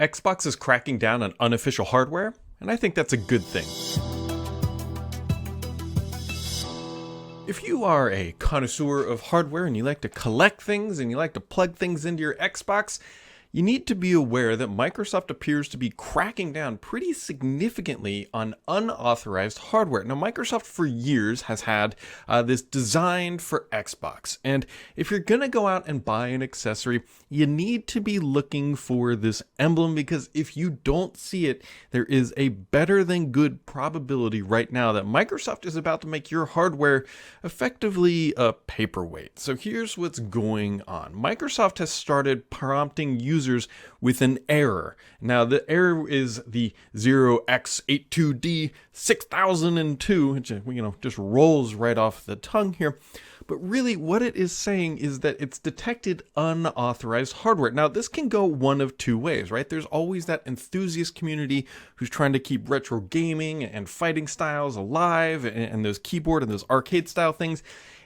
Xbox is cracking down on unofficial hardware, and I think that's a good thing. If you are a connoisseur of hardware and you like to collect things and you like to plug things into your Xbox, you need to be aware that Microsoft appears to be cracking down pretty significantly on unauthorized hardware. Now, Microsoft for years has had this designed for Xbox. And if you're going to go out and buy an accessory, you need to be looking for this emblem, because if you don't see it, there is a better than good probability right now that Microsoft is about to make your hardware effectively a paperweight. So here's what's going on. Microsoft has started prompting users with an error. Now, the error is the 0x82D6002, which, just rolls right off the tongue here. But really, what it is saying is that it's detected unauthorized hardware. Now, this can go one of two ways, right? There's always that enthusiast community who's trying to keep retro gaming and fighting styles alive, and those keyboard and those arcade style things.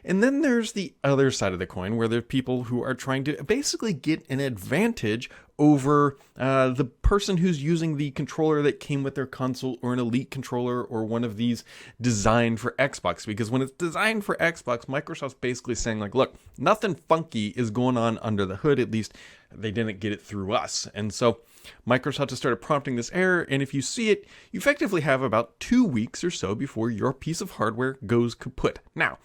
And then there's the other side of the coin, where there's people who are trying to basically get an advantage over the person who's using the controller that came with their console, or an Elite controller, or one of these designed for Xbox. Because when it's designed for Xbox, Microsoft's basically saying, like, look, nothing funky is going on under the hood. At least they didn't get it through us. And so Microsoft has started prompting this error, and if you see it, you effectively have about 2 weeks or so before your piece of hardware goes kaput. Now,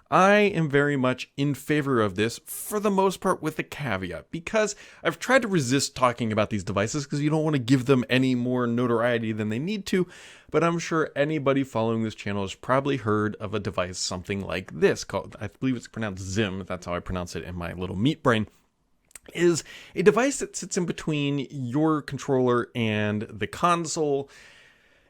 I am very much in favor of this, for the most part, with a caveat, because I've tried to resist talking about these devices because you don't want to give them any more notoriety than they need to, but I'm sure anybody following this channel has probably heard of a device something like this, called, I believe it's pronounced Zim, that's how I pronounce it in my little meat brain, is a device that sits in between your controller and the console.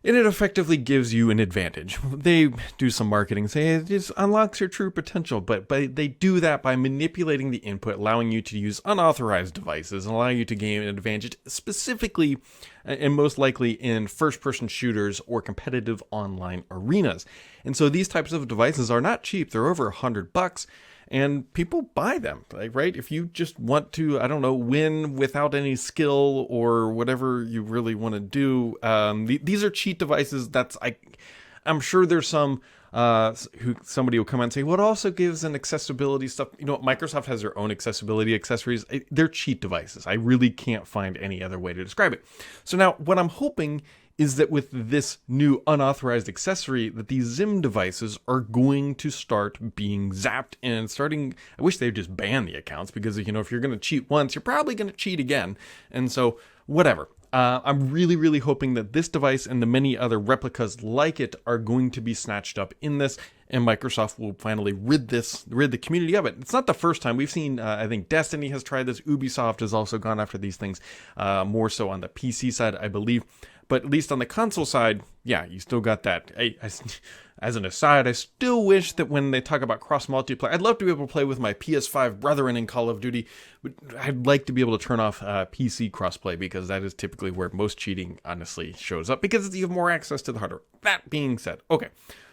And it effectively gives you an advantage. They do some marketing, say it just unlocks your true potential, but they do that by manipulating the input, allowing you to use unauthorized devices and allowing you to gain an advantage, specifically and most likely in first-person shooters or competitive online arenas. And so these types of devices are not cheap. They're over $100. And people buy them, like, right? If you just want to, win without any skill or whatever you really want to do, these are cheat devices. I'm sure there's somebody will come and say, well, it also gives an accessibility stuff. Microsoft has their own accessibility accessories. They're cheat devices. I really can't find any other way to describe it. So now what I'm hoping is that with this new unauthorized accessory, that these Zim devices are going to start being zapped and I wish they'd just ban the accounts, because, if you're going to cheat once, you're probably going to cheat again. And so, whatever. I'm really, really hoping that this device and the many other replicas like it are going to be snatched up in this, and Microsoft will finally rid the community of it. It's not the first time. We've seen, I think Destiny has tried this. Ubisoft has also gone after these things, more so on the PC side, I believe. But at least on the console side, yeah, you still got that. As an aside, I still wish that when they talk about cross multiplayer, I'd love to be able to play with my PS5 brethren in Call of Duty, but I'd like to be able to turn off PC crossplay, because that is typically where most cheating honestly shows up, because you have more access to the hardware. That being said, okay,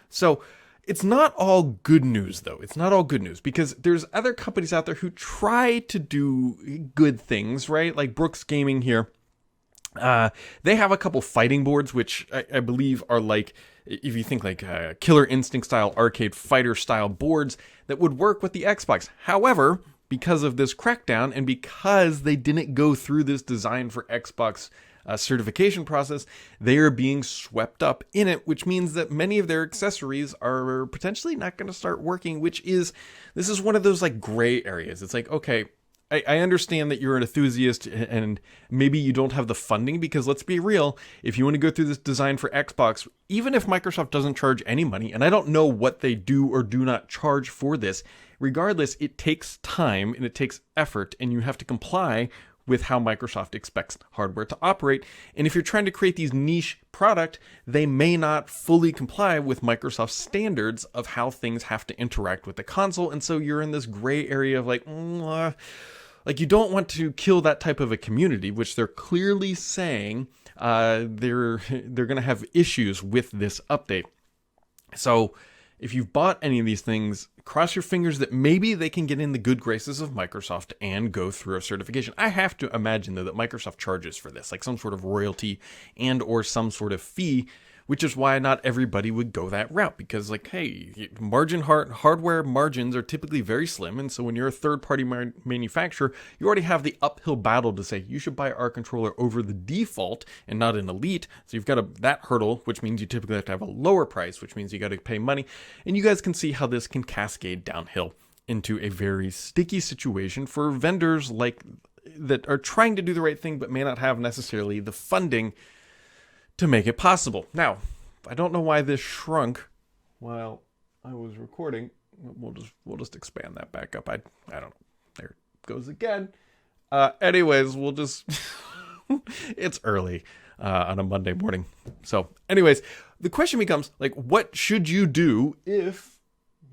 so it's not all good news, though. It's not all good news, because there's other companies out there who try to do good things, right? Like Brooks Gaming here. They have a couple fighting boards, which I believe are like, if you think like Killer Instinct style, arcade fighter style boards that would work with the Xbox. However, because of this crackdown, and because they didn't go through this design for Xbox certification process, they are being swept up in it, which means that many of their accessories are potentially not going to start working, this is one of those like gray areas. It's like, okay, I understand that you're an enthusiast and maybe you don't have the funding, because let's be real, if you want to go through this design for Xbox, even if Microsoft doesn't charge any money, and I don't know what they do or do not charge for this, regardless, it takes time and it takes effort, and you have to comply with how Microsoft expects hardware to operate. And if you're trying to create these niche product, they may not fully comply with Microsoft's standards of how things have to interact with the console. And so you're in this gray area of like you don't want to kill that type of a community, which they're clearly saying they're going to have issues with this update. So if you've bought any of these things, cross your fingers that maybe they can get in the good graces of Microsoft and go through a certification. I have to imagine, though, that Microsoft charges for this, like some sort of royalty and or some sort of fee, which is why not everybody would go that route, because like, hey, hardware margins are typically very slim, and so when you're a third-party manufacturer, you already have the uphill battle to say you should buy our controller over the default and not an Elite. So you've got that hurdle, which means you typically have to have a lower price, which means you got to pay money, and you guys can see how this can cascade downhill into a very sticky situation for vendors like that are trying to do the right thing but may not have necessarily the funding to make it possible. Now, I don't know why this shrunk while I was recording. We'll just expand that back up. I don't know. There it goes again. Anyways, we'll just it's early on a Monday morning. So, anyways, the question becomes like, what should you do if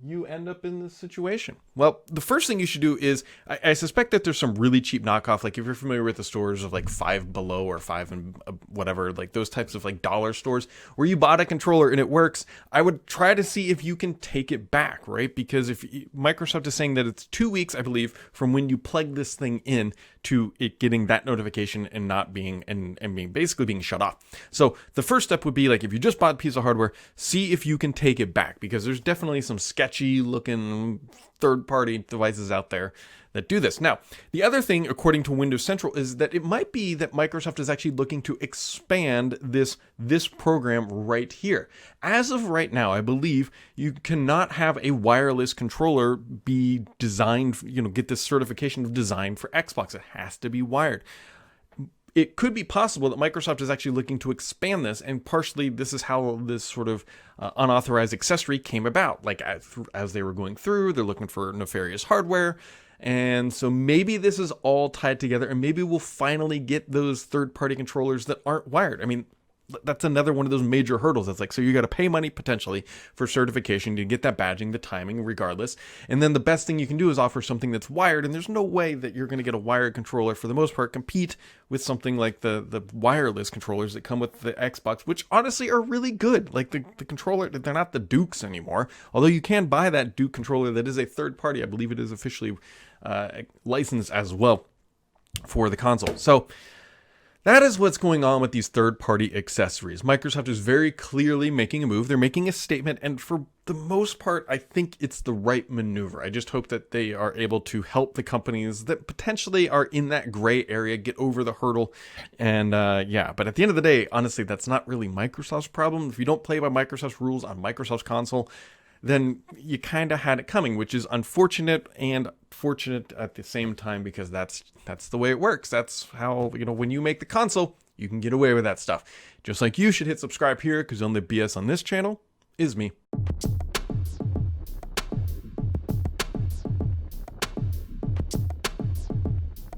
you end up in this situation? Well, the first thing you should do is, I suspect that there's some really cheap knockoff, like if you're familiar with the stores of like Five Below or Five and whatever, like those types of like dollar stores where you bought a controller and it works, I would try to see if you can take it back, right? Because if Microsoft is saying that it's 2 weeks, I believe, from when you plug this thing in to it getting that notification and not being, and being basically being shut off. So the first step would be like, if you just bought a piece of hardware, see if you can take it back, because there's definitely some sketchy looking third-party devices out there that do this. Now, the other thing, according to Windows Central, is that it might be that Microsoft is actually looking to expand this program right here. As of right now, I believe you cannot have a wireless controller be designed, get this certification of design for Xbox. It has to be wired. It could be possible that Microsoft is actually looking to expand this, and partially this is how this sort of unauthorized accessory came about. Like as they were going through, they're looking for nefarious hardware, and so maybe this is all tied together, and maybe we'll finally get those third-party controllers that aren't wired. I mean, that's another one of those major hurdles. It's like, so you got to pay money potentially for certification to get that badging, the timing, regardless. And then the best thing you can do is offer something that's wired. And there's no way that you're going to get a wired controller, for the most part, compete with something like the wireless controllers that come with the Xbox, which honestly are really good. Like the controller, they're not the Dukes anymore. Although you can buy that Duke controller that is a third party. I believe it is officially licensed as well for the console. So that is what's going on with these third-party accessories. Microsoft is very clearly making a move. They're making a statement, and for the most part, I think it's the right maneuver. I just hope that they are able to help the companies that potentially are in that gray area get over the hurdle. And but at the end of the day, honestly, that's not really Microsoft's problem. If you don't play by Microsoft's rules on Microsoft's console, then you kind of had it coming, which is unfortunate and fortunate at the same time, because that's the way it works. That's how, when you make the console, you can get away with that stuff. Just like you should hit subscribe here, because the only BS on this channel is me.